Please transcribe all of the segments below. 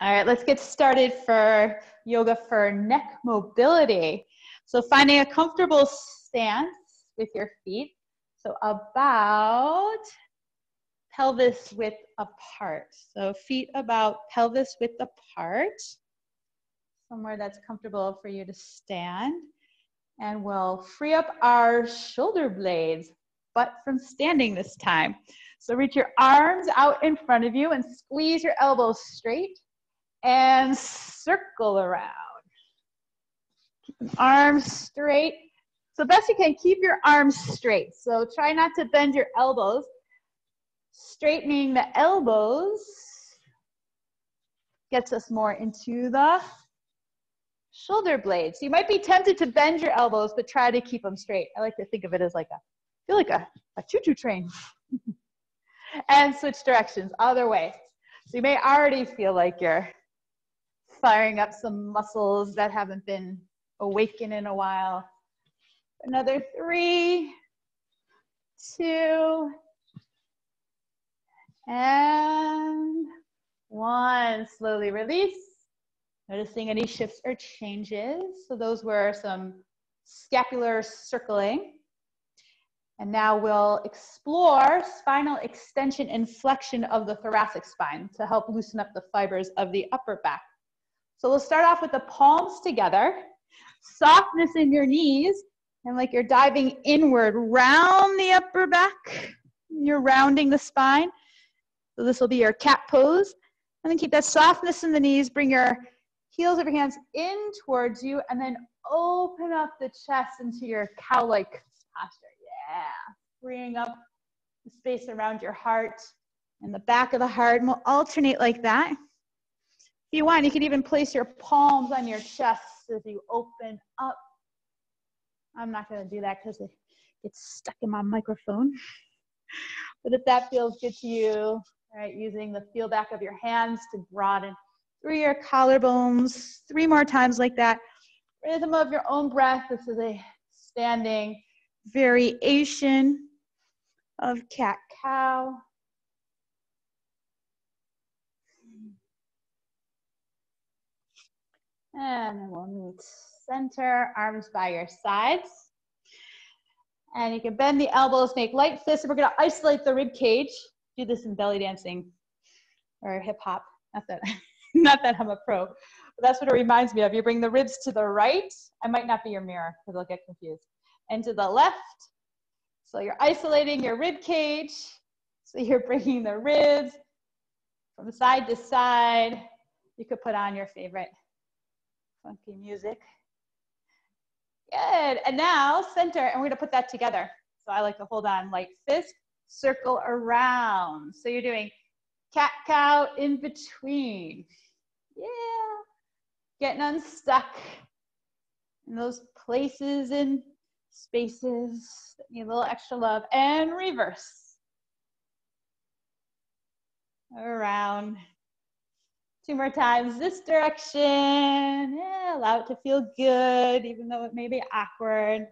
All right, let's get started for yoga for neck mobility. So finding a comfortable stance with your feet. So about pelvis width apart. So feet about pelvis width apart. Somewhere that's comfortable for you to stand. And we'll free up our shoulder blades, but from standing this time. So reach your arms out in front of you and squeeze your elbows straight and circle around. Keep arms straight. So best you can, keep your arms straight. So try not to bend your elbows. Straightening the elbows gets us more into the shoulder blades. You might be tempted to bend your elbows, but try to keep them straight. I like to think of it as like a choo-choo train. And switch directions, other way. So you may already feel like you're firing up some muscles that haven't been awakened in a while. Another 3, 2, and 1. Slowly release. Noticing any shifts or changes. So those were some scapular circling. And now we'll explore spinal extension and flexion of the thoracic spine to help loosen up the fibers of the upper back. So we'll start off with the palms together, softness in your knees, and like you're diving inward, round the upper back. You're rounding the spine. So this will be your cat pose. And then keep that softness in the knees, bring your heels of your hands in towards you, and then open up the chest into your cow-like posture. Yeah, freeing up the space around your heart and the back of the heart, and we'll alternate like that. If you want, you can even place your palms on your chest as you open up. I'm not going to do that because it gets stuck in my microphone. But if that feels good to you, all right, using the feel back of your hands to broaden through your collarbones. 3 more times like that. Rhythm of your own breath. This is a standing variation of cat-cow. And then we'll meet center, arms by your sides. And you can bend the elbows, make light fists. We're going to isolate the rib cage. Do this in belly dancing or hip hop. Not that I'm a pro, but that's what it reminds me of. You bring the ribs to the right. I might not be your mirror because I'll get confused. And to the left. So you're isolating your rib cage. So you're bringing the ribs from side to side. You could put on your favorite funky music. Good. And now center, and we're going to put that together. So I like to hold on light fist, circle around. So you're doing cat-cow in between. Yeah. Getting unstuck in those places and spaces that need a little extra love. And reverse. Around. 2 more times this direction. Yeah, allow it to feel good, even though it may be awkward.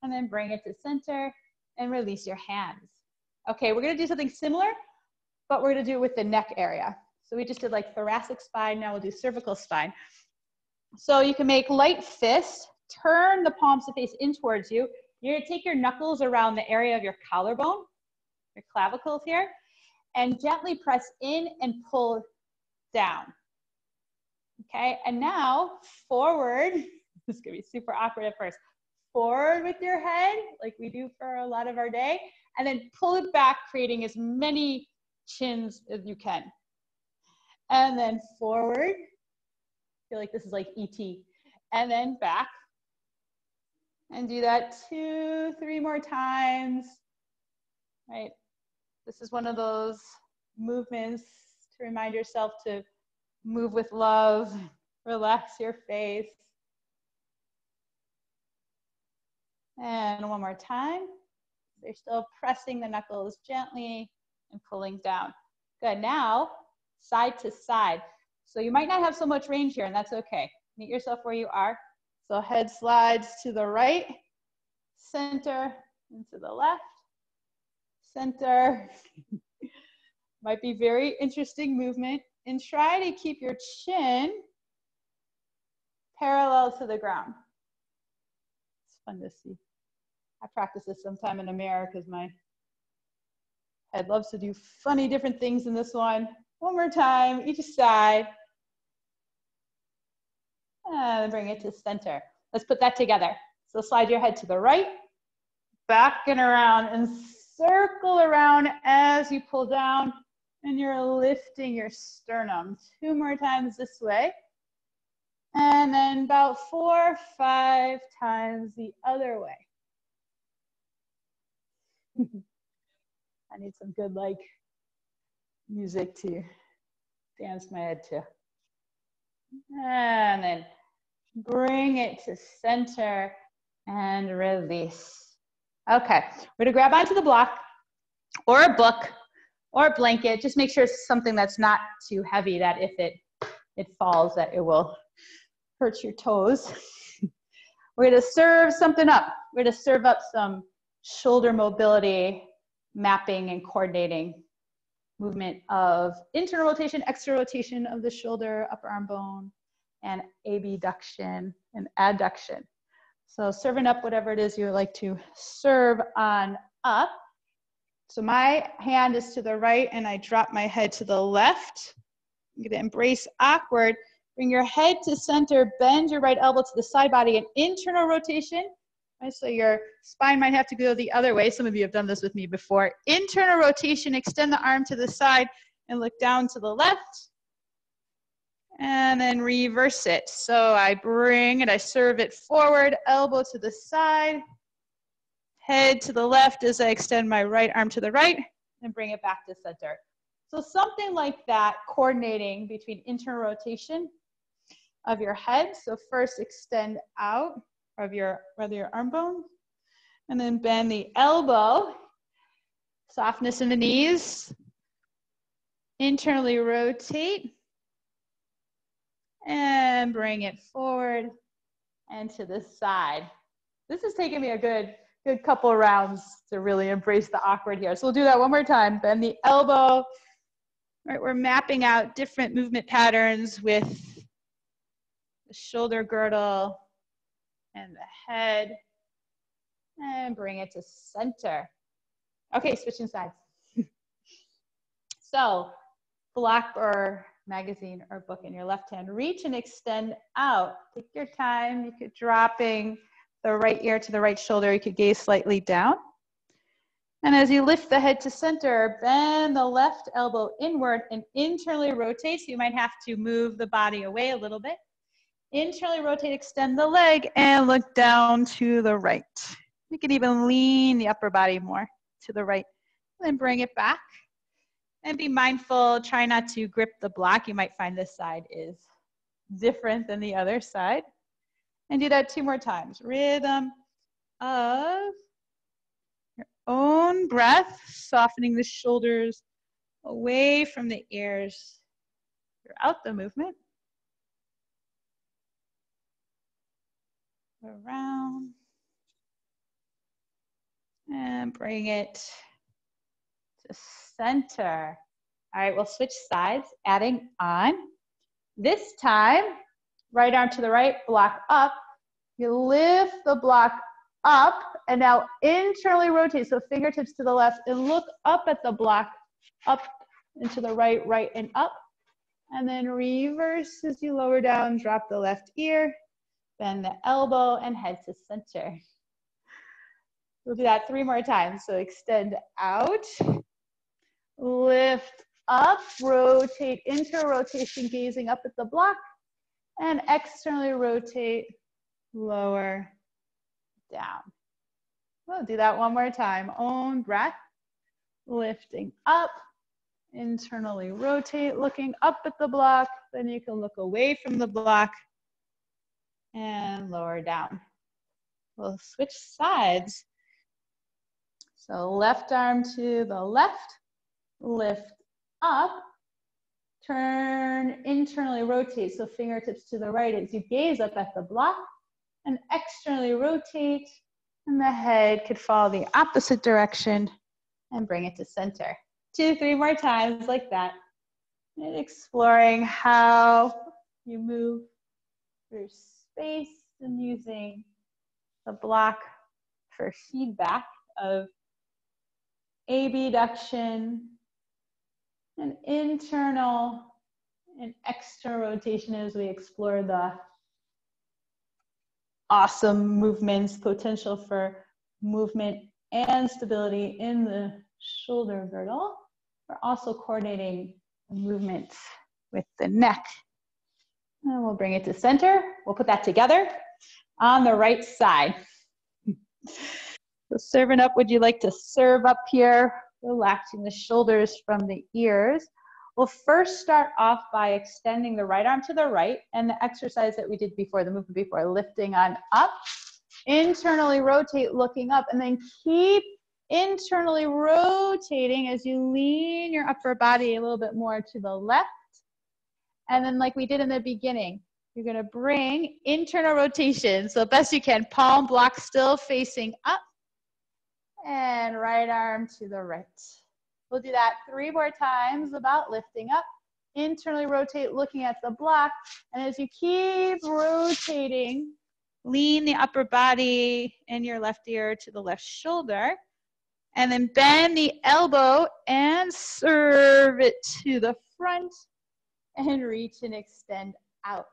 And then bring it to center and release your hands. Okay, we're going to do something similar, but we're going to do it with the neck area. So we just did like thoracic spine. Now we'll do cervical spine. So you can make light fist, turn the palms to face in towards you. You're going to take your knuckles around the area of your collarbone, your clavicles here, and gently press in and pull down. Okay, and now forward. This is going to be super awkward at first. Forward with your head, like we do for a lot of our day, and then pull it back, creating as many chins as you can. And then forward. I feel like this is like E.T. And then back. And do that 2, 3 more times. Right. This is one of those movements to remind yourself to move with love, relax your face. And 1 more time. You're still pressing the knuckles gently and pulling down. Good. Now, side to side. So you might not have so much range here, and that's okay. Meet yourself where you are. So head slides to the right, center, and to the left, center, Might be very interesting movement. And try to keep your chin parallel to the ground. It's fun to see. I practice this sometime in the mirror because my head loves to do funny different things in this one. One more time, each side. And bring it to center. Let's put that together. So slide your head to the right, back and around, and circle around as you pull down, and you're lifting your sternum. 2 more times this way. And then about 4 or 5 times the other way. I need some good like music to dance my head to. And then bring it to center and release. Okay, we're gonna grab onto the block or a book or a blanket. Just make sure it's something that's not too heavy, that if it falls, that it will hurt your toes. We're gonna serve something up. We're gonna serve up some shoulder mobility, mapping and coordinating movement of internal rotation, external rotation of the shoulder, upper arm bone, and abduction and adduction. So serving up whatever it is you would like to serve on up. So my hand is to the right and I drop my head to the left. I'm gonna embrace awkward. Bring your head to center, bend your right elbow to the side body, and internal rotation. Right, so your spine might have to go the other way. Some of you have done this with me before. Internal rotation, extend the arm to the side and look down to the left. And then reverse it. So I bring it, I serve it forward, elbow to the side, head to the left as I extend my right arm to the right and bring it back to center. So something like that, coordinating between internal rotation of your head. So first extend out of your arm bone, and then bend the elbow, softness in the knees, internally rotate, and bring it forward and to the side. This has taken me a good couple rounds to really embrace the awkward here. So we'll do that one more time. Bend the elbow. Right, we're mapping out different movement patterns with the shoulder girdle and the head, and bring it to center. Okay, switching sides. So block or magazine or book in your left hand, reach and extend out. Take your time. You could dropping the right ear to the right shoulder. You could gaze slightly down. And as you lift the head to center, bend the left elbow inward and internally rotate. So you might have to move the body away a little bit. Internally rotate, extend the leg, and look down to the right. You can even lean the upper body more to the right. And then bring it back. And be mindful, try not to grip the block. You might find this side is different than the other side. And do that 2 more times. Rhythm of your own breath, softening the shoulders away from the ears throughout the movement. Around. And bring it to center. All right, we'll switch sides, adding on. This time, right arm to the right, block up. You lift the block up and now internally rotate. So fingertips to the left and look up at the block, up and to the right, right and up. And then reverse as you lower down, drop the left ear, bend the elbow and head to center. We'll do that 3 more times. So extend out, lift up, rotate, internal rotation, gazing up at the block, and externally rotate, lower, down. We'll do that 1 more time. Own breath, lifting up, internally rotate, looking up at the block, then you can look away from the block and lower down. We'll switch sides. So left arm to the left, lift up, turn, internally rotate, so fingertips to the right as you gaze up at the block, and externally rotate, and the head could follow the opposite direction and bring it to center. 2, 3 more times like that. And exploring how you move through space and using the block for feedback of abduction and internal and external rotation as we explore the awesome movements, potential for movement and stability in the shoulder girdle. We're also coordinating movements with the neck. And we'll bring it to center. We'll put that together on the right side. So serving up, would you like to serve up here? Relaxing the shoulders from the ears. We'll first start off by extending the right arm to the right, and the exercise that we did before, the movement before, lifting on up. Internally rotate, looking up, and then keep internally rotating as you lean your upper body a little bit more to the left. And then like we did in the beginning, you're gonna bring internal rotation. So best you can, palm block still facing up, and right arm to the right. We'll do that 3 more times, about lifting up, internally rotate, looking at the block. And as you keep rotating, lean the upper body and your left ear to the left shoulder. And then bend the elbow and serve it to the front and reach and extend out.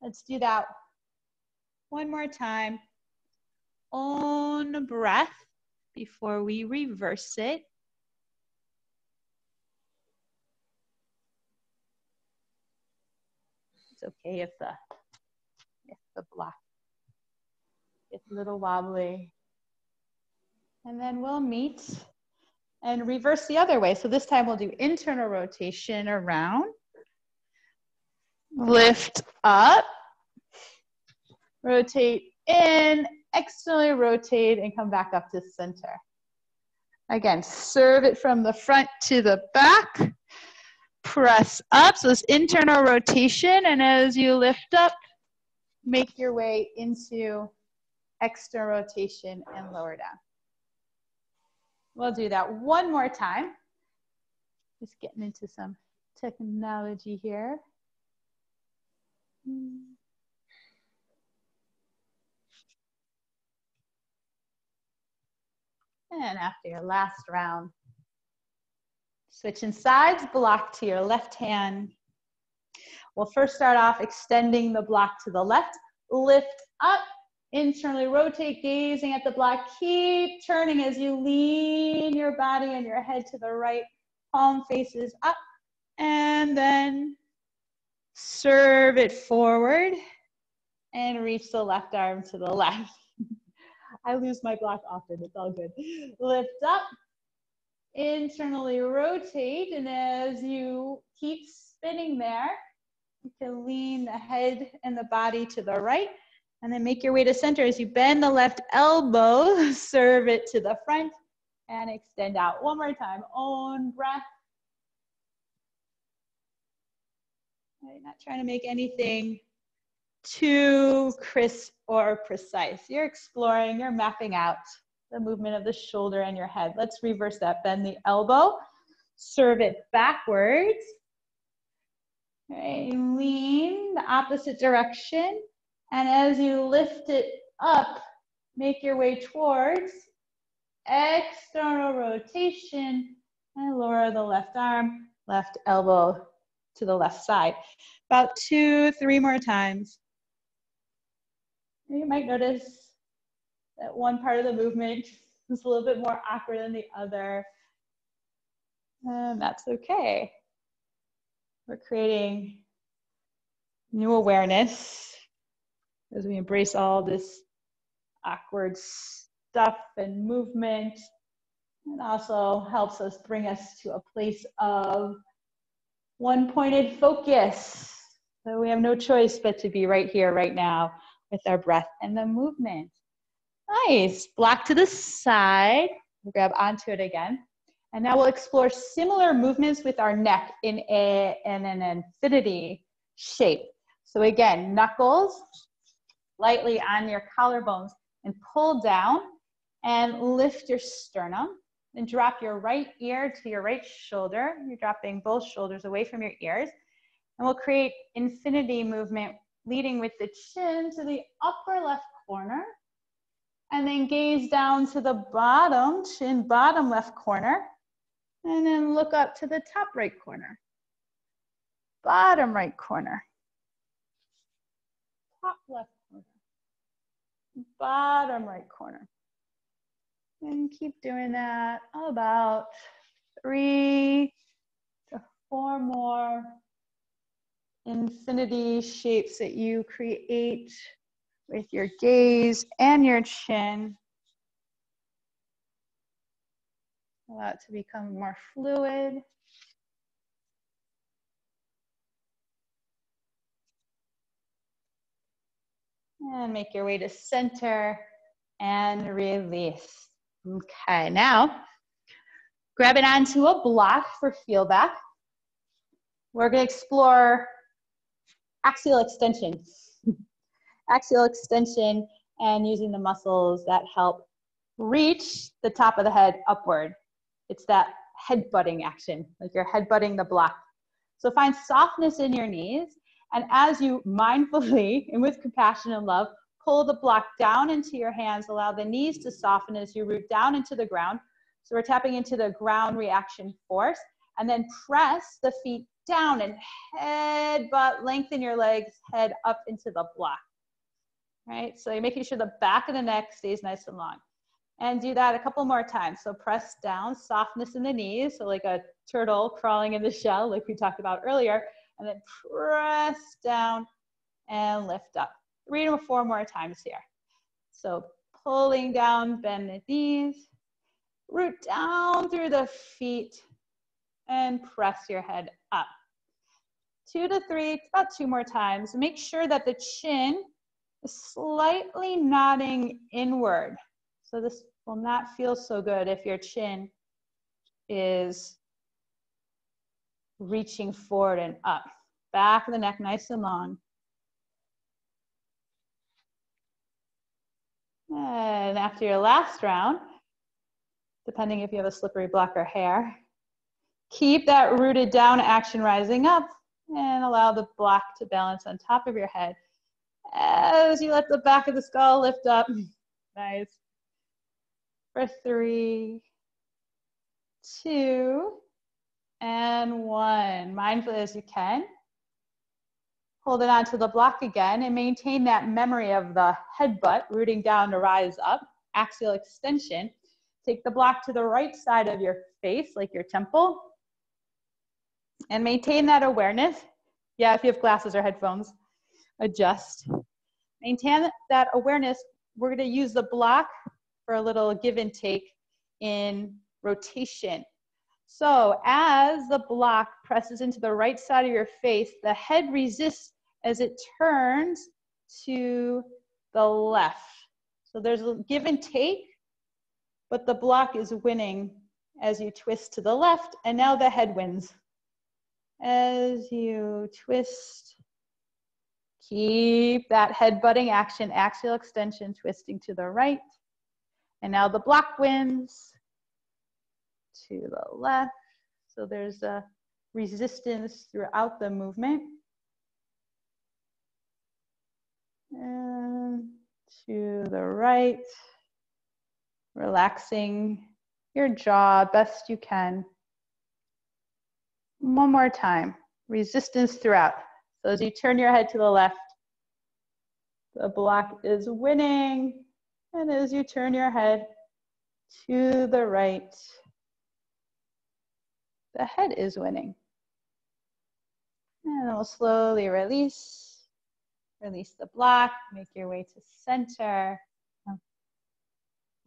Let's do that 1 more time. Own breath before we reverse it. It's okay if the block gets a little wobbly. And then we'll meet and reverse the other way. So this time we'll do internal rotation around. Lift up. Rotate in. Externally rotate and come back up to center. Again, serve it from the front to the back. Press up, so this internal rotation, and as you lift up, make your way into external rotation and lower down. We'll do that 1 more time. Just getting into some technology here. And after your last round, switching sides, block to your left hand. We'll first start off extending the block to the left. Lift up, internally rotate, gazing at the block. Keep turning as you lean your body and your head to the right. Palm faces up. And then serve it forward and reach the left arm to the left. I lose my block often, it's all good. Lift up, internally rotate, and as you keep spinning there, you can lean the head and the body to the right, and then make your way to center as you bend the left elbow, serve it to the front, and extend out. 1 more time, own breath. Right, not trying to make anything too crisp or precise. You're exploring, you're mapping out the movement of the shoulder and your head. Let's reverse that. Bend the elbow, serve it backwards. Okay, lean the opposite direction. And as you lift it up, make your way towards external rotation and lower the left arm, left elbow to the left side. About 2, 3 more times. You might notice that one part of the movement is a little bit more awkward than the other. And that's okay. We're creating new awareness as we embrace all this awkward stuff and movement. It also helps us bring us to a place of one-pointed focus. So we have no choice but to be right here, right now, with our breath and the movement. Nice. Block to the side. We'll grab onto it again. And now we'll explore similar movements with our neck in an infinity shape. So again, knuckles lightly on your collarbones and pull down and lift your sternum. Then drop your right ear to your right shoulder. You're dropping both shoulders away from your ears. And we'll create infinity movement, leading with the chin to the upper left corner. And then gaze down to the bottom, chin bottom left corner. And then look up to the top right corner. Bottom right corner. Top left corner. Bottom right corner. And keep doing that about 3 to 4 more infinity shapes that you create with your gaze and your chin. Allow it to become more fluid. And make your way to center and release. Okay, now grab it onto a block for feel back. We're going to explore axial extension. Axial extension and using the muscles that help reach the top of the head upward. It's that head-butting action, like you're head-butting the block. So find softness in your knees, and as you mindfully and with compassion and love, pull the block down into your hands, allow the knees to soften as you root down into the ground. So we're tapping into the ground reaction force, and then press the feet down and head-butt, lengthen your legs, head up into the block. Right, so you're making sure the back of the neck stays nice and long. And do that a couple more times. So press down, softness in the knees, so like a turtle crawling in the shell, like we talked about earlier, and then press down and lift up. 3 to 4 more times here. So pulling down, bend the knees, root down through the feet, and press your head up. 2 to 3, about 2 more times. Make sure that the chin is slightly nodding inward. So this will not feel so good if your chin is reaching forward and up. Back of the neck nice and long. And after your last round, depending if you have a slippery block or hair, keep that rooted down action rising up and allow the block to balance on top of your head as you let the back of the skull lift up. Nice. For 3, 2, and 1. Mindful as you can. Hold it onto the block again and maintain that memory of the headbutt, rooting down to rise up, axial extension. Take the block to the right side of your face, like your temple, and maintain that awareness. Yeah, if you have glasses or headphones, adjust. Maintain that awareness. We're going to use the block for a little give and take in rotation. So as the block presses into the right side of your face, the head resists as it turns to the left. So there's a give and take, but the block is winning as you twist to the left, and now the head wins. As you twist, keep that head-butting action, axial extension, twisting to the right. And now the block wins to the left. So there's a resistance throughout the movement. And to the right, relaxing your jaw best you can. One more time, resistance throughout. So as you turn your head to the left, the block is winning. And as you turn your head to the right, the head is winning. And then we'll slowly release. Release the block, make your way to center.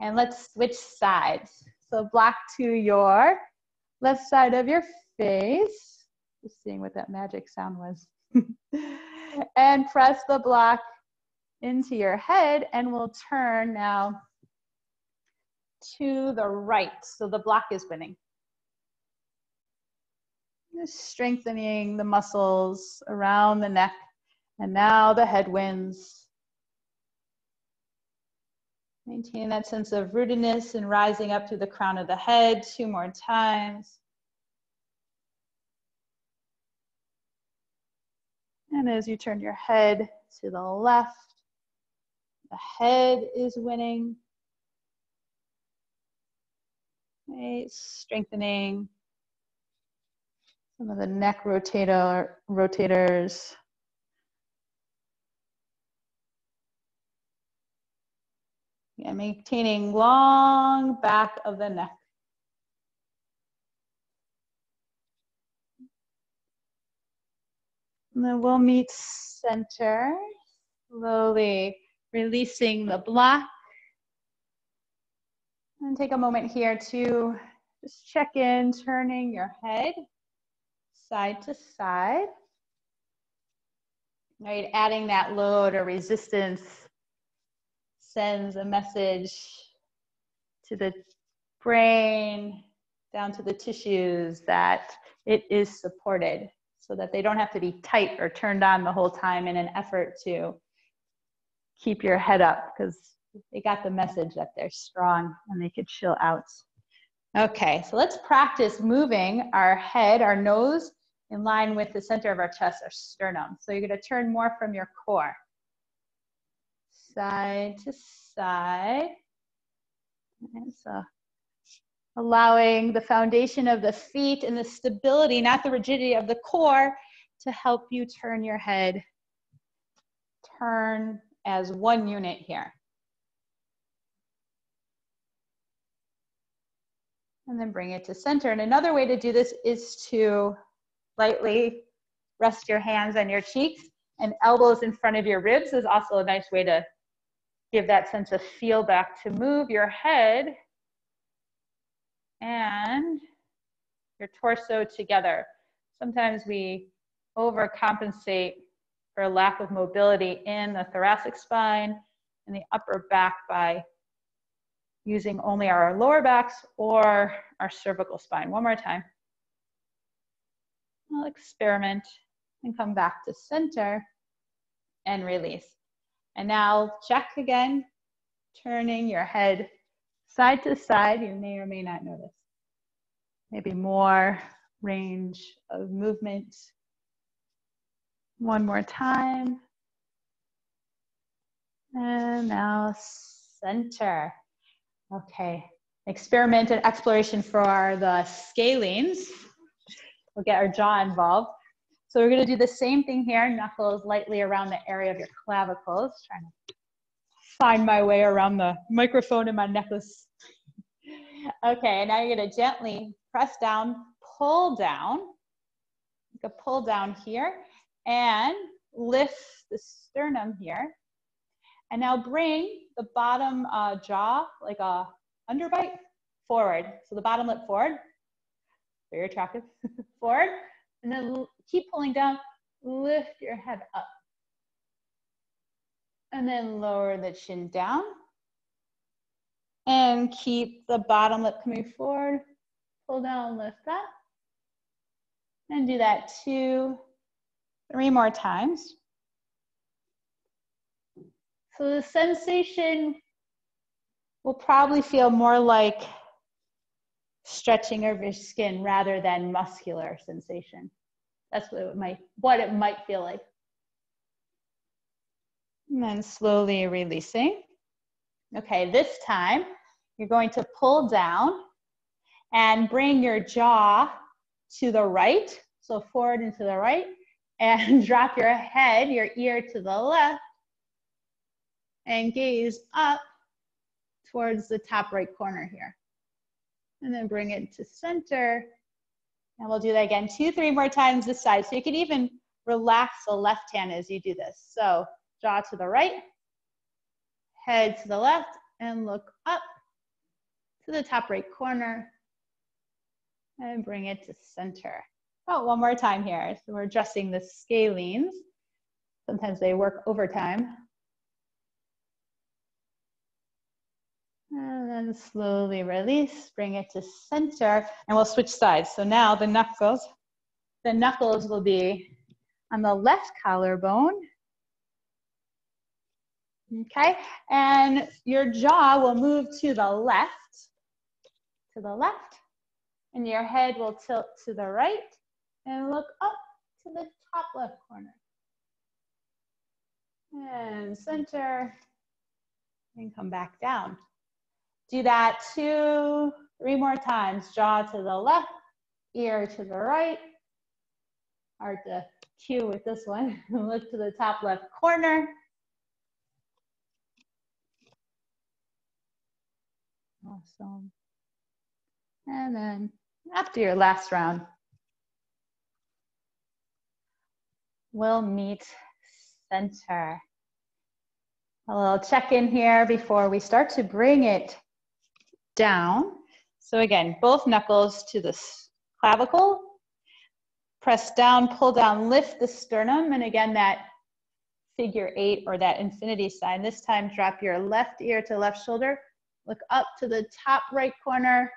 And let's switch sides. So block to your left side of your face. Just seeing what that magic sound was. And press the block into your head, and we'll turn now to the right. So the block is winning. Just strengthening the muscles around the neck. And now the head wins. Maintaining that sense of rootedness and rising up to the crown of the head 2 more times. And as you turn your head to the left, the head is winning. Right, strengthening some of the neck rotators. Yeah, maintaining long back of the neck. And then we'll meet center, slowly releasing the block. And take a moment here to just check in, turning your head side to side. Right, adding that load or resistance sends a message to the brain, down to the tissues, that it is supported, so that they don't have to be tight or turned on the whole time in an effort to keep your head up, because they got the message that they're strong and they could chill out. Okay, so let's practice moving our head, our nose, in line with the center of our chest, our sternum. So you're going to turn more from your core. Side to side. And so allowing the foundation of the feet and the stability, not the rigidity of the core, to help you turn your head. Turn as one unit here. And then bring it to center. And another way to do this is to lightly rest your hands on your cheeks, and elbows in front of your ribs is also a nice way to give that sense of feel back, to move your head and your torso together. Sometimes we overcompensate for lack of mobility in the thoracic spine and the upper back by using only our lower backs or our cervical spine. One more time. I'll experiment and come back to center and release. And now check again, turning your head side to side. You may or may not notice. Maybe more range of movement. One more time. And now center. Okay, experiment and exploration for the scalenes. We'll get our jaw involved. So we're going to do the same thing here, knuckles lightly around the area of your clavicles. Trying to find my way around the microphone and my necklace. Okay, and now you're going to gently press down, pull down. You can pull down here and lift the sternum here. And now bring the bottom jaw, like a underbite, forward. So the bottom lip forward. Very attractive. Forward, and then keep pulling down, lift your head up. And then lower the chin down. And keep the bottom lip coming forward, pull down, lift up. And do that 2, 3 more times. So the sensation will probably feel more like stretching of your skin rather than muscular sensation. That's what it might feel like. And then slowly releasing. Okay, this time you're going to pull down and bring your jaw to the right, so forward and to the right, and drop your head, your ear to the left, and gaze up towards the top right corner here. And then bring it to center. And we'll do that again 2, 3 more times this side. So you can even relax the left hand as you do this. So jaw to the right, head to the left, and look up to the top right corner. And bring it to center. Oh, one more time here. So we're adjusting the scalenes. Sometimes they work overtime. And then slowly release, bring it to center, and we'll switch sides. So now the knuckles will be on the left collarbone. Okay, and your jaw will move to the left, and your head will tilt to the right and look up to the top left corner. And center, and come back down. Do that 2, 3 more times. Jaw to the left, ear to the right. Hard to cue with this one. Look to the top left corner. Awesome. And then after your last round, we'll meet center. A little check-in here before we start to bring it down. So again, both knuckles to the clavicle. Press down, pull down, lift the sternum. And again, that figure 8 or that infinity sign. This time, drop your left ear to left shoulder. Look up to the top right corner,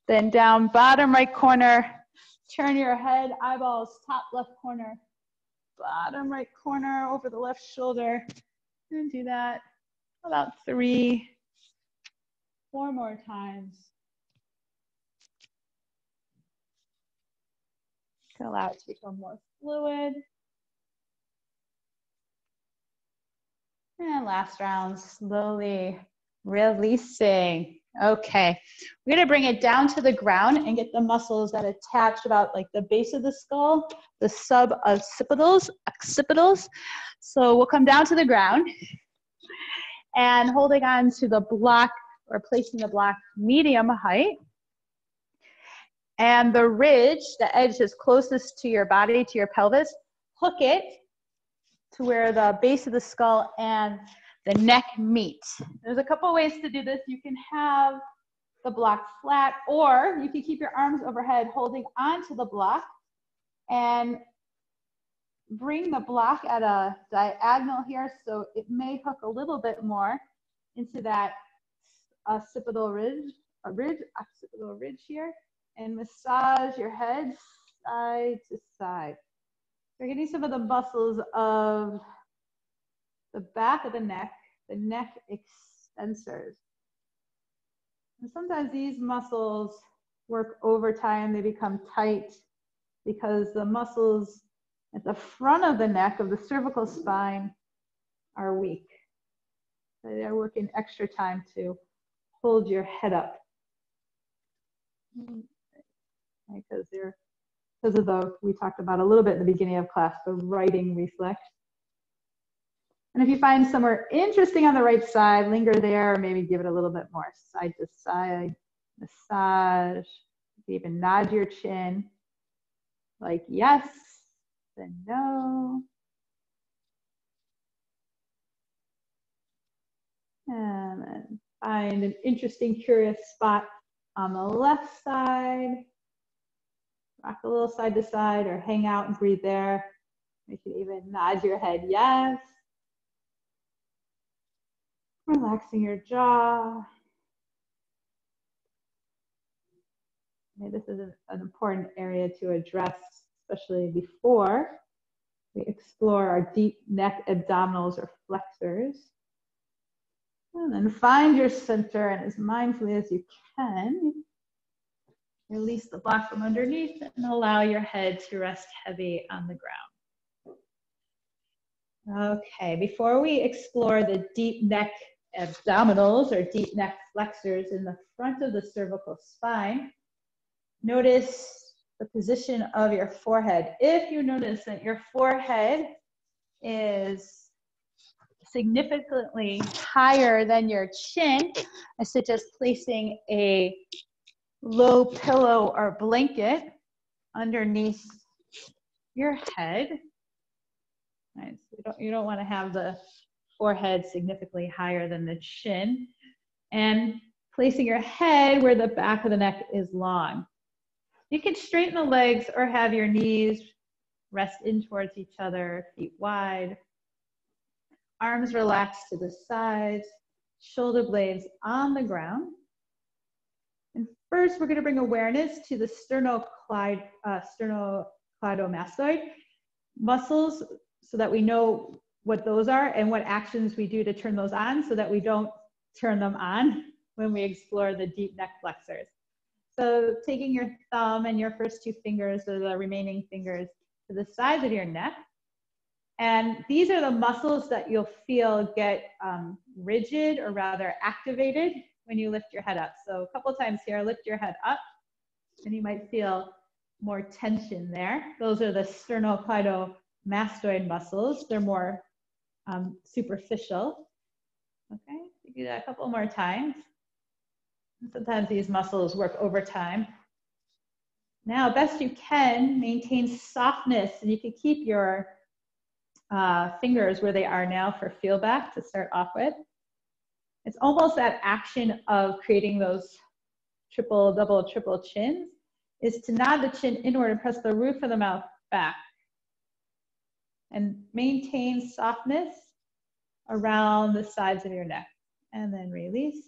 then down bottom right corner. Turn your head, eyeballs, top left corner, bottom right corner over the left shoulder. And do that about 3, 4 more times. To allow it to become more fluid. And last round, slowly releasing. Okay, we're gonna bring it down to the ground and get the muscles that attach about like the base of the skull, the suboccipitals. So we'll come down to the ground and holding on to the block or placing the block medium height. And the ridge, the edge is closest to your body, to your pelvis, hook it to where the base of the skull and the neck meet. There's a couple ways to do this. You can have the block flat, or you can keep your arms overhead holding onto the block and bring the block at a diagonal here so it may hook a little bit more into that occipital ridge here. And massage your head side to side. We're getting some of the muscles of the back of the neck extensors. And sometimes these muscles work overtime. They become tight because the muscles at the front of the neck of the cervical spine are weak. So they're working extra time to hold your head up. Because of we talked about a little bit in the beginning of class, the righting reflex. And if you find somewhere interesting on the right side, linger there, or maybe give it a little bit more side to side, massage. You can even nod your chin, like yes, then no. And then find an interesting, curious spot on the left side. Rock a little side to side or hang out and breathe there. You can even nod your head yes. Relaxing your jaw. Okay, this is an important area to address, especially before we explore our deep neck abdominals or flexors. And then find your center, and as mindfully as you can, release the block from underneath and allow your head to rest heavy on the ground. Okay, before we explore the deep neck abdominals or deep neck flexors in the front of the cervical spine, notice the position of your forehead. If you notice that your forehead is significantly higher than your chin, I suggest placing a low pillow or blanket underneath your head. Right, so you don't want to have the forehead significantly higher than the chin. And placing your head where the back of the neck is long. You can straighten the legs or have your knees rest in towards each other, feet wide. Arms relaxed to the sides, shoulder blades on the ground. And first, we're going to bring awareness to the sternocleidomastoid muscles so that we know what those are and what actions we do to turn those on so that we don't turn them on when we explore the deep neck flexors. So taking your thumb and your first two fingers or the remaining fingers to the sides of your neck. And these are the muscles that you'll feel get rigid or rather activated when you lift your head up. So a couple times here, lift your head up and you might feel more tension there. Those are the sternocleidomastoid muscles. They're more superficial. Okay, you do that a couple more times. Sometimes these muscles work overtime. Now, best you can, maintain softness, and you can keep your fingers where they are now for feel back to start off with. It's almost that action of creating those triple, double, triple chins is to nod the chin inward and press the roof of the mouth back. And maintain softness around the sides of your neck. And then release.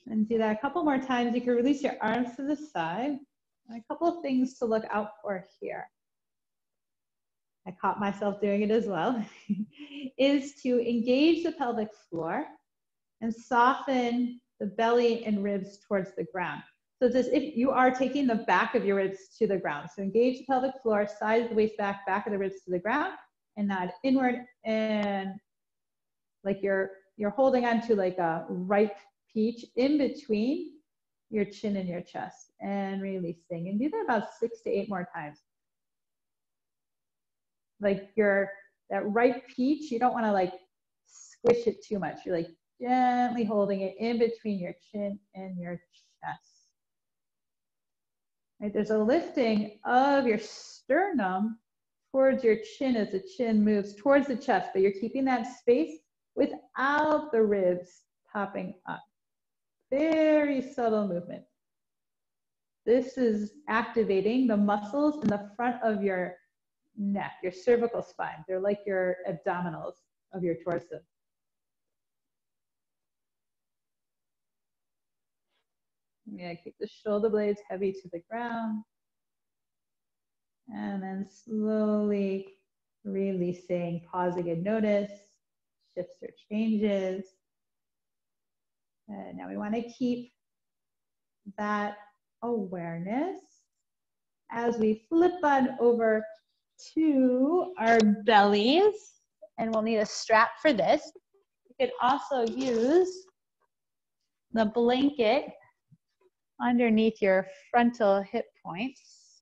And do that a couple more times. You can release your arms to the side. And a couple of things to look out for here. I caught myself doing it as well, is to engage the pelvic floor and soften the belly and ribs towards the ground. So it's as if you are taking the back of your ribs to the ground. So engage the pelvic floor, side of the waist back of the ribs to the ground, and nod inward, and like you're holding on to like a ripe peach in between your chin and your chest, and releasing. And do that about 6 to 8 more times. Like that ripe peach, you don't want to like squish it too much. You're like gently holding it in between your chin and your chest. Right, there's a lifting of your sternum towards your chin as the chin moves towards the chest, but you're keeping that space without the ribs popping up. Very subtle movement. This is activating the muscles in the front of your neck, your cervical spine. They're like your abdominals of your torso. Yeah, keep the shoulder blades heavy to the ground. And then slowly releasing, pausing and notice, shifts or changes. And now we want to keep that awareness as we flip on over to our bellies. And we'll need a strap for this. You could also use the blanket underneath your frontal hip points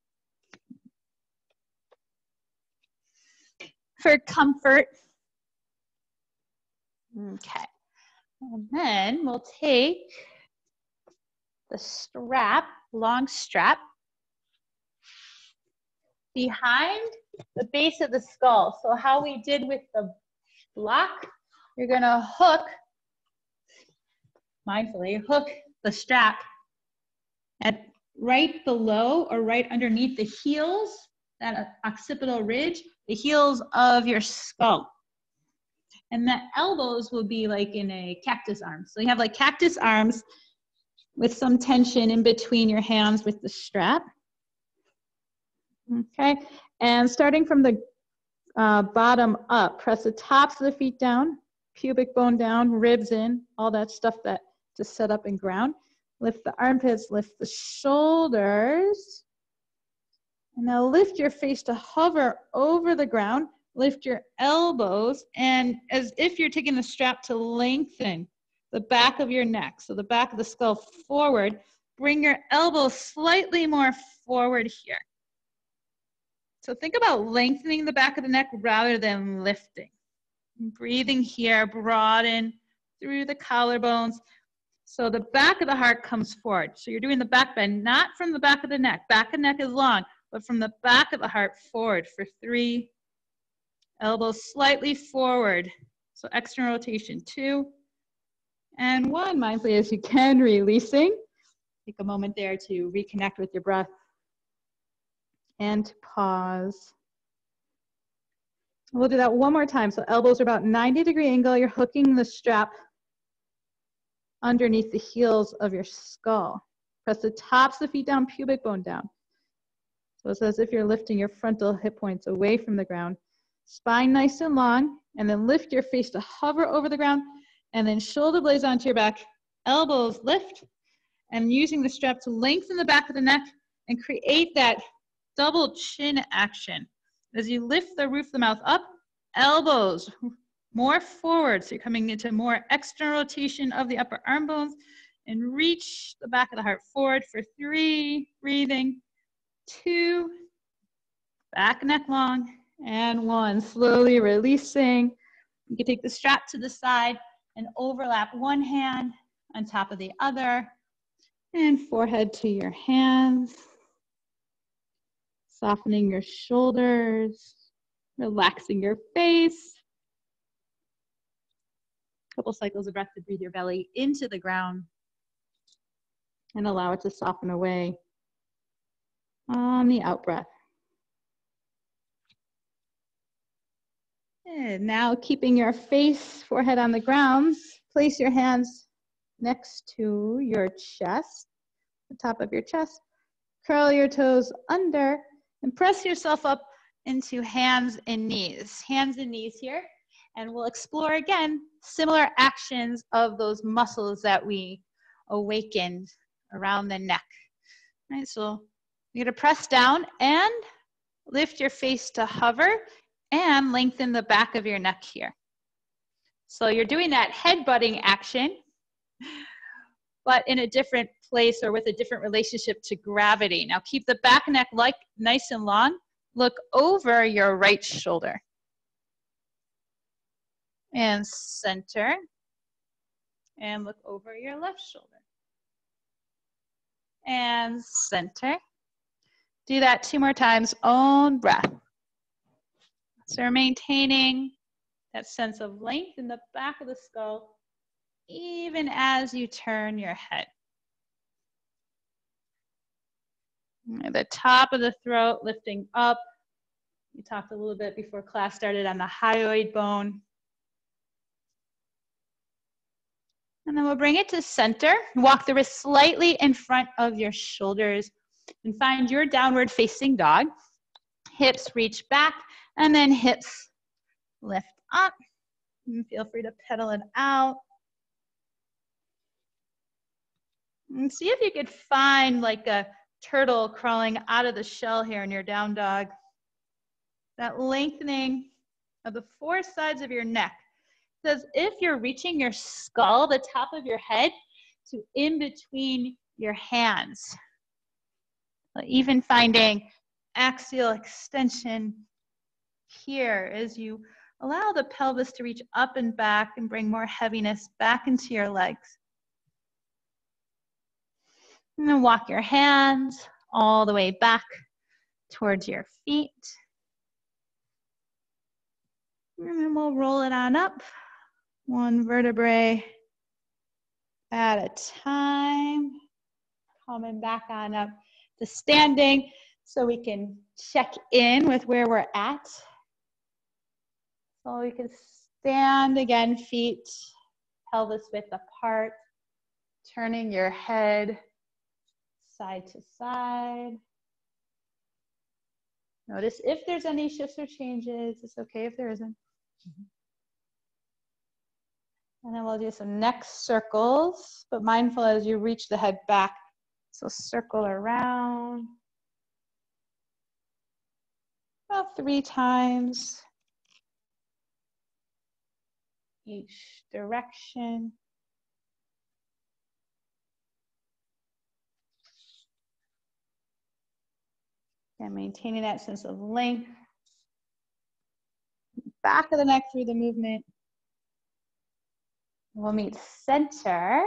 for comfort. Okay, and then we'll take the strap, long strap, behind the base of the skull. So how we did with the block, you're gonna hook, mindfully, hook the strap at right below or right underneath the heels, that occipital ridge, the heels of your skull. And the elbows will be like in a cactus arm. So you have like cactus arms with some tension in between your hands with the strap. Okay, and starting from the bottom up, press the tops of the feet down, pubic bone down, ribs in, all that stuff that to set up and ground. Lift the armpits, lift the shoulders. And now lift your face to hover over the ground. Lift your elbows, and as if you're taking the strap to lengthen the back of your neck, so the back of the skull forward, bring your elbows slightly more forward here. So think about lengthening the back of the neck rather than lifting. Breathing here, broaden through the collarbones. So the back of the heart comes forward. So you're doing the back bend, not from the back of the neck. Back of the neck is long, but from the back of the heart forward for 3. Elbows slightly forward. So external rotation, 2 and 1. Mindfully as you can, releasing. Take a moment there to reconnect with your breath. And pause. We'll do that one more time. So elbows are about 90-degree angle. You're hooking the strap underneath the heels of your skull. Press the tops of the feet down, pubic bone down. So it's as if you're lifting your frontal hip points away from the ground. Spine nice and long, and then lift your face to hover over the ground, and then shoulder blades onto your back, elbows lift, and using the strap to lengthen the back of the neck and create that double chin action. As you lift the roof of the mouth up, elbows more forward, so you're coming into more external rotation of the upper arm bones, and reach the back of the heart forward for 3, breathing, 2, back neck long, and 1, slowly releasing. You can take the strap to the side and overlap one hand on top of the other, and forehead to your hands. Softening your shoulders, relaxing your face. Couple cycles of breath to breathe your belly into the ground and allow it to soften away on the out breath. And now keeping your face, forehead on the ground, place your hands next to your chest, the top of your chest. Curl your toes under and press yourself up into hands and knees. Hands and knees here. And we'll explore again similar actions of those muscles that we awakened around the neck. All right, so you're gonna press down and lift your face to hover and lengthen the back of your neck here. So you're doing that head-butting action, but in a different place or with a different relationship to gravity. Now keep the back neck nice and long. Look over your right shoulder. And center. And look over your left shoulder. And center. Do that 2 more times, own breath. So we're maintaining that sense of length in the back of the skull, even as you turn your head. At the top of the throat, lifting up. We talked a little bit before class started on the hyoid bone. And then we'll bring it to center. Walk the wrist slightly in front of your shoulders and find your downward facing dog. Hips reach back and then hips lift up. And feel free to pedal it out. And see if you could find like a turtle crawling out of the shell here in your down dog. That lengthening of the 4 sides of your neck. So as if you're reaching your skull, the top of your head, to in between your hands. Even finding axial extension here as you allow the pelvis to reach up and back and bring more heaviness back into your legs. And then walk your hands all the way back towards your feet. And then we'll roll it on up, 1 vertebrae at a time. Coming back on up to standing so we can check in with where we're at. So we can stand again, feet, pelvis width apart, turning your head side to side. Notice if there's any shifts or changes. It's okay if there isn't. And then we'll do some neck circles, but mindful as you reach the head back. So circle around about 3 times each direction. And maintaining that sense of length. Back of the neck through the movement. We'll meet center.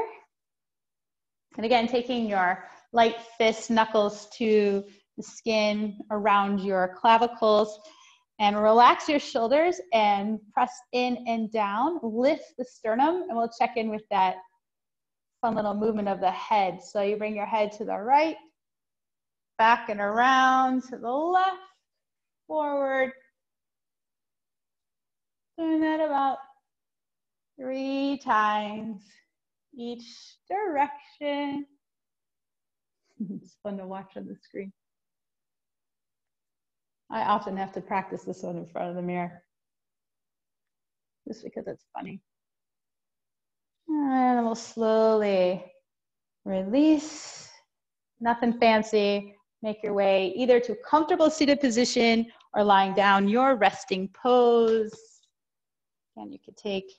And again, taking your light fist knuckles to the skin around your clavicles, and relax your shoulders and press in and down. Lift the sternum, and we'll check in with that fun little movement of the head. So you bring your head to the right, back and around to the left, forward. Doing that about 3 times each direction. It's fun to watch on the screen. I often have to practice this one in front of the mirror. just because it's funny. And then we'll slowly release. Nothing fancy. Make your way either to a comfortable seated position or lying down, your resting pose. And you could take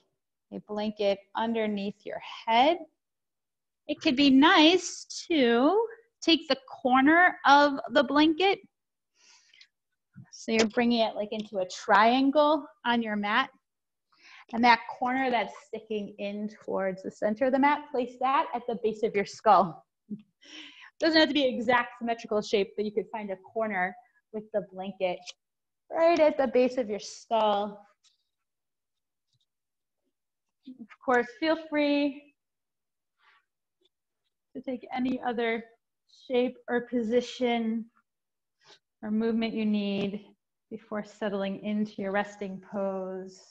a blanket underneath your head. It could be nice to take the corner of the blanket. So you're bringing it like into a triangle on your mat. And that corner that's sticking in towards the center of the mat, place that at the base of your skull. Doesn't have to be exact symmetrical shape, but you could find a corner with the blanket right at the base of your skull. Of course, feel free to take any other shape or position or movement you need before settling into your resting pose.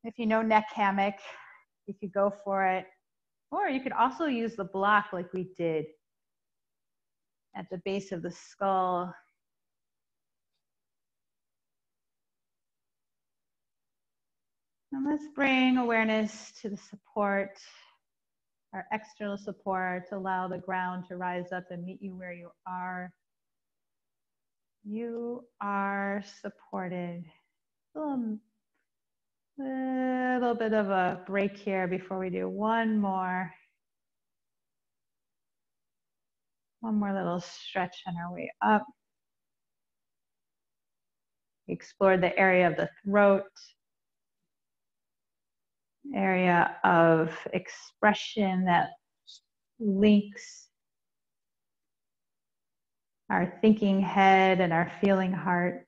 If you know neck hammock, you could go for it. Or you could also use the block like we did at the base of the skull. And let's bring awareness to the support, our external support, to allow the ground to rise up and meet you where you are. You are supported. A little bit of a break here before we do one more little stretch on our way up. Explore the area of the throat, area of expression that links our thinking head and our feeling heart.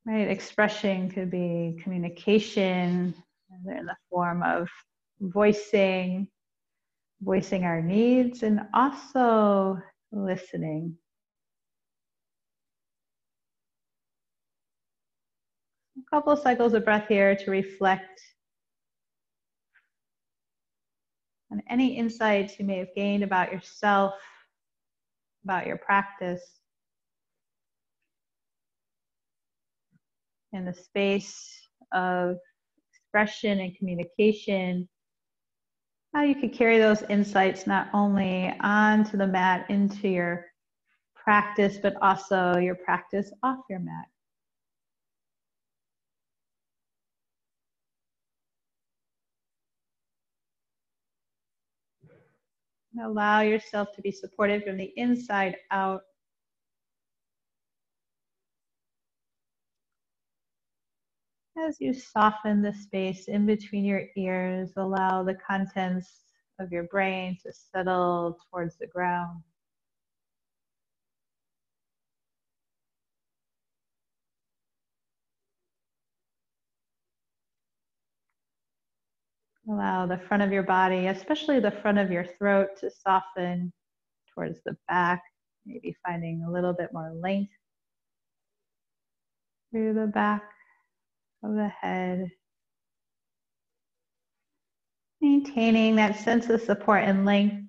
Right, expression could be communication in the form of voicing our needs, and also listening. A couple of cycles of breath here to reflect on any insights you may have gained about yourself, about your practice. In the space of expression and communication, how you could carry those insights not only onto the mat, into your practice, but also your practice off your mat. Allow yourself to be supported from the inside out. As you soften the space in between your ears, allow the contents of your brain to settle towards the ground. Allow the front of your body, especially the front of your throat, to soften towards the back, maybe finding a little bit more length through the back of the head. Maintaining that sense of support and length.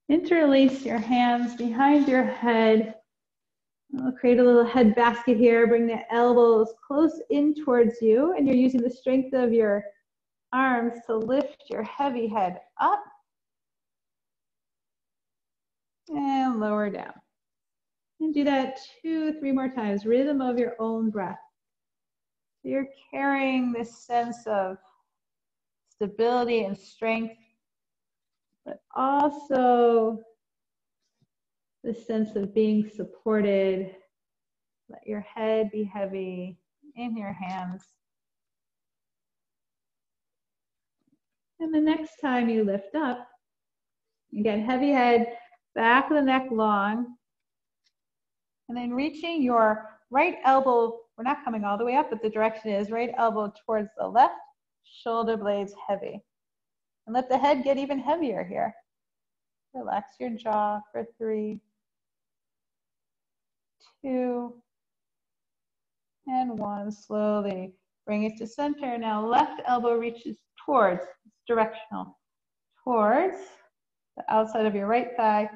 Interlace your hands behind your head. We'll create a little head basket here. Bring the elbows close in towards you, and you're using the strength of your arms to lift your heavy head up and lower down. And do that 2-3 more times, rhythm of your own breath. So you're carrying this sense of stability and strength, but also the sense of being supported. Let your head be heavy in your hands. And the next time you lift up, again, heavy head, back of the neck long, and then reaching your right elbow, we're not coming all the way up, but the direction is right elbow towards the left, shoulder blades heavy. And let the head get even heavier here. Relax your jaw for 3, 2, and 1. Slowly bring it to center. Now left elbow reaches towards, it's directional, towards the outside of your right thigh.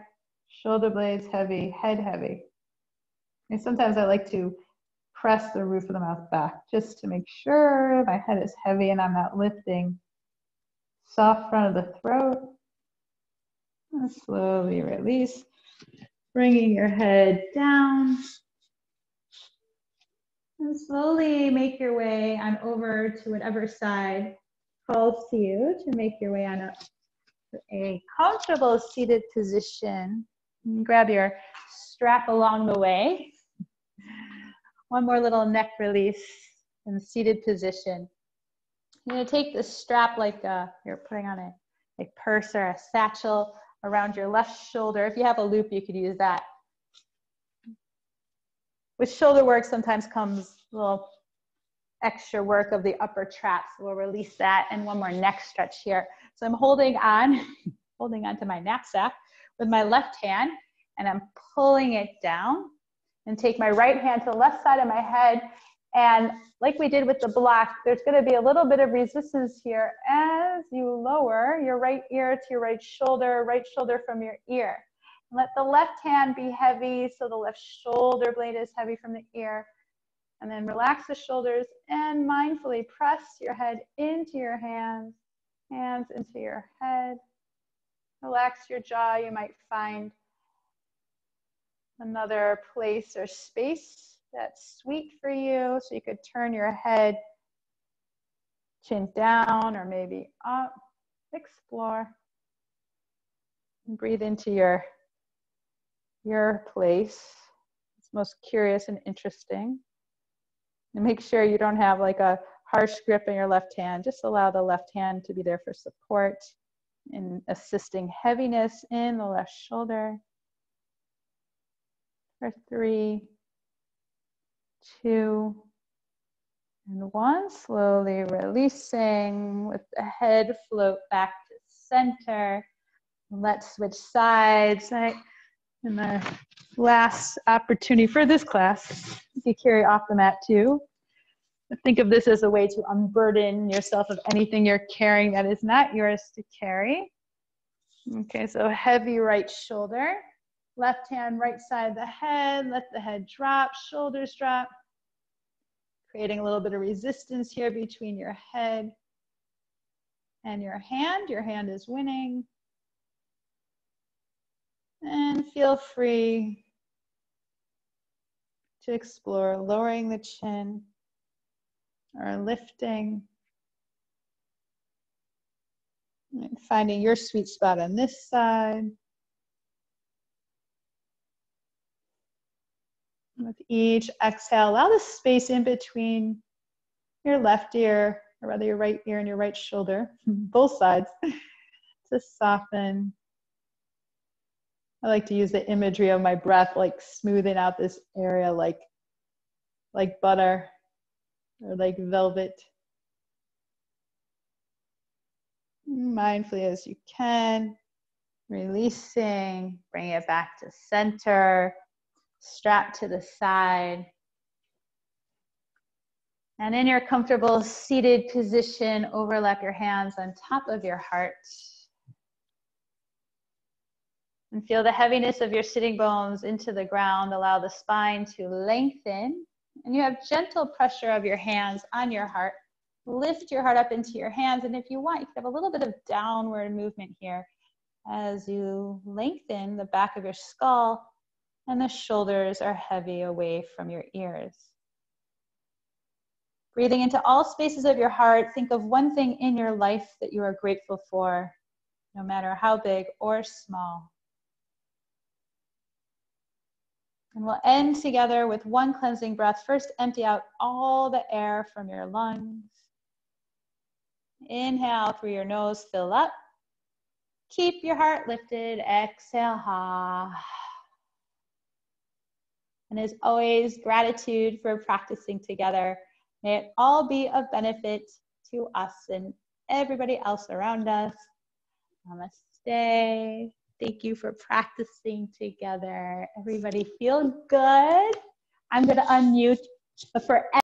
Shoulder blades heavy, head heavy. And sometimes I like to press the roof of the mouth back just to make sure my head is heavy and I'm not lifting. Soft front of the throat. And slowly release. Bringing your head down. And slowly make your way on over to whatever side calls to you to make your way on up to a comfortable seated position. And grab your strap along the way. One more little neck release in the seated position. You're going to take the strap like you're putting on a purse or a satchel around your left shoulder. If you have a loop, you could use that. With shoulder work, sometimes comes a little extra work of the upper traps. So we'll release that, and one more neck stretch here. So I'm holding on to my knapsack with my left hand, and I'm pulling it down, and take my right hand to the left side of my head. And like we did with the block, there's going to be a little bit of resistance here as you lower your right ear to your right shoulder from your ear. Let the left hand be heavy, so the left shoulder blade is heavy from the ear. And then relax the shoulders and mindfully press your head into your hands, hands into your head. Relax your jaw. You might find another place or space that's sweet for you. So you could turn your head chin down or maybe up. Explore. And breathe into your place. It's most curious and interesting. And make sure you don't have like a harsh grip in your left hand. Just allow the left hand to be there for support and assisting heaviness in the left shoulder. For 3, 2, and 1. Slowly releasing with the head float back to center. Let's switch sides. In the last opportunity for this class, you can carry off the mat too. Think of this as a way to unburden yourself of anything you're carrying that is not yours to carry. Okay, so heavy right shoulder. Left hand, right side of the head. Let the head drop, shoulders drop. Creating a little bit of resistance here between your head and your hand. Your hand is winning. And feel free to explore lowering the chin or lifting. And finding your sweet spot on this side. With each exhale, allow the space in between your left ear, or rather your right ear and your right shoulder, both sides, to soften. I like to use the imagery of my breath, like smoothing out this area like butter or like velvet. Mindfully as you can, releasing, bring it back to center, strap to the side. And in your comfortable seated position, overlap your hands on top of your heart. And feel the heaviness of your sitting bones into the ground. Allow the spine to lengthen. And you have gentle pressure of your hands on your heart. Lift your heart up into your hands. And if you want, you can have a little bit of downward movement here as you lengthen the back of your skull and the shoulders are heavy away from your ears. Breathing into all spaces of your heart, think of one thing in your life that you are grateful for, no matter how big or small. And we'll end together with one cleansing breath. First, empty out all the air from your lungs. Inhale through your nose, fill up. Keep your heart lifted, exhale, ha. And as always, gratitude for practicing together. May it all be of benefit to us and everybody else around us. Namaste. Thank you for practicing together. Everybody feel good. I'm going to unmute for